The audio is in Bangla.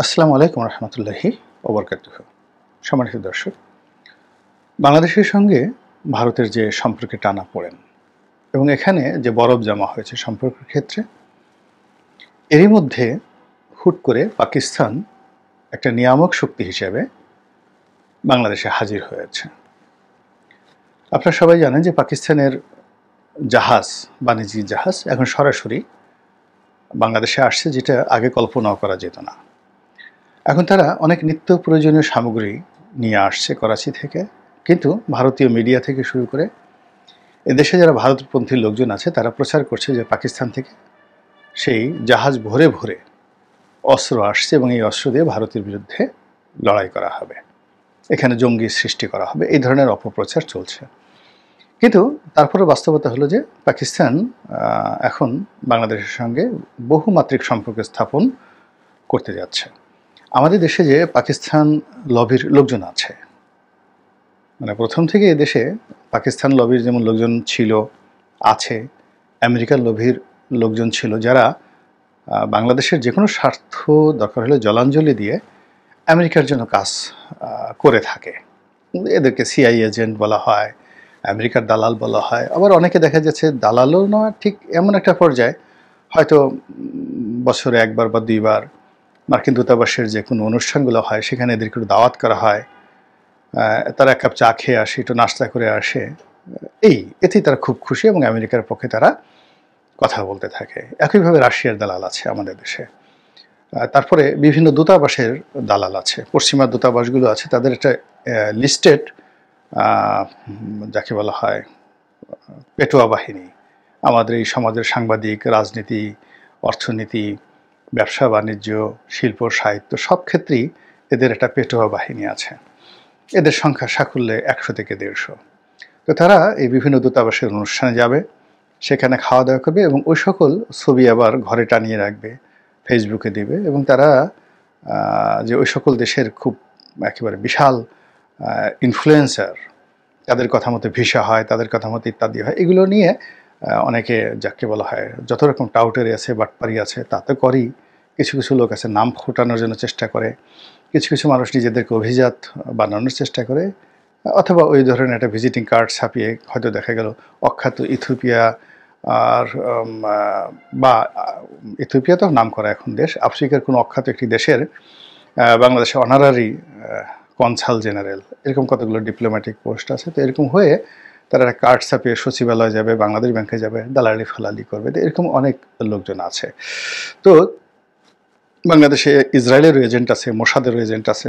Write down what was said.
আসসালামু আলাইকুম রহমতুল্লাহি ওবরকাতুহু। সম্মানিত দর্শক, বাংলাদেশের সঙ্গে ভারতের যে সম্পর্কে টানাপোড়েন এবং এখানে যে বরফ জমা হয়েছে সম্পর্কের ক্ষেত্রে, এরই মধ্যে হুট করে পাকিস্তান একটা নিয়ামক শক্তি হিসেবে বাংলাদেশে হাজির হয়েছে। আপনারা সবাই জানেন যে পাকিস্তানের জাহাজ, বাণিজ্যিক জাহাজ এখন সরাসরি বাংলাদেশে আসছে, যেটা আগে কল্পনাও করা যেত না। এখন তারা অনেক নিত্য প্রয়োজনীয় সামগ্রী নিয়ে আসছে করাচি থেকে, কিন্তু ভারতীয় মিডিয়া থেকে শুরু করে এদেশে যারা ভারতপন্থী লোকজন আছে তারা প্রচার করছে যে পাকিস্তান থেকে সেই জাহাজ ভরে ভরে অস্ত্র আসছে এবং এই অস্ত্র দিয়ে ভারতের বিরুদ্ধে লড়াই করা হবে, এখানে জঙ্গি সৃষ্টি করা হবে, এই ধরনের অপপ্রচার চলছে। কিন্তু তারপরে বাস্তবতা হলো যে পাকিস্তান এখন বাংলাদেশের সঙ্গে বহুমাত্রিক সম্পর্ক স্থাপন করতে যাচ্ছে। আমাদের দেশে যে পাকিস্তান লবির লোকজন আছে, মানে প্রথম থেকে এদেশে পাকিস্তান লবির যেমন লোকজন ছিল, আছে, আমেরিকান লবির লোকজন ছিল, যারা বাংলাদেশের যে কোনো স্বার্থ দরকার হলে জলাঞ্জলি দিয়ে আমেরিকার জন্য কাজ করে থাকে। এদেরকে সিআই এজেন্ট বলা হয়, আমেরিকার দালাল বলা হয়। আবার অনেকে দেখা যাচ্ছে দালালও নয়, ঠিক এমন একটা পর্যায়ে হয়তো বছরে একবার বা দুইবার মার্কিন দূতাবাসের যে কোনো অনুষ্ঠানগুলো হয় সেখানে এদেরকে একটু দাওয়াত করা হয়, তারা এক কাপ চা খেয়ে আসে, একটু নাস্তা করে আসে, এতেই তারা খুব খুশি এবং আমেরিকার পক্ষে তারা কথা বলতে থাকে। একইভাবে রাশিয়ার দালাল আছে আমাদের দেশে। তারপরে বিভিন্ন দূতাবাসের দালাল আছে, পশ্চিমা দূতাবাসগুলো আছে, তাদের একটা লিস্টেড যাকে বলা হয় পেটোয়া বাহিনী। আমাদের এই সমাজের সাংবাদিক, রাজনীতি, অর্থনীতি, ব্যবসা বাণিজ্য, শিল্প সাহিত্য সব ক্ষেত্রেই এদের একটা পেটোয়া বাহিনী আছে। এদের সংখ্যা সাকুল্যে 100 থেকে 150। তো তারা এই বিভিন্ন দূতাবাসের অনুষ্ঠানে যাবে, সেখানে খাওয়া দাওয়া করবে এবং ওই সকল ছবি আবার ঘরে টানিয়ে রাখবে, ফেসবুকে দেবে, এবং তারা যে ওই সকল দেশের খুব একেবারে বিশাল ইনফ্লুয়েন্সার, তাদের কথা মতো ভিসা হয়, তাদের কথা মতো ইত্যাদি হয়, এগুলো নিয়ে অনেকে যাকে বলা হয় যত রকম টাউটারি আছে, বাটপারি আছে, তাতে করেই কিছু কিছু লোক আছে নাম ফোটানোর জন্য চেষ্টা করে, কিছু কিছু মানুষ নিজেদেরকে অভিজাত বানানোর চেষ্টা করে, অথবা ওই ধরনের একটা ভিজিটিং কার্ড ছাপিয়ে হয়তো দেখা গেল অখ্যাত ইথিওপিয়া আর বা ইথিওপিয়া তো নাম করা এখন দেশ, আফ্রিকার কোনো অখ্যাত একটি দেশের বাংলাদেশে অনারারি কনসাল জেনারেল, এরকম কতগুলো ডিপ্লোম্যাটিক পোস্ট আছে। তো এরকম হয়ে তারা একটা কার্ড ছাপিয়ে সচিবালয় যাবে, বাংলাদেশ ব্যাংকে যাবে, দালালি ফালালি করবে, তো এরকম অনেক লোকজন আছে। তো বাংলাদেশে ইসরায়েলেরও এজেন্ট আছে, মোসাদেরও এজেন্ট আছে,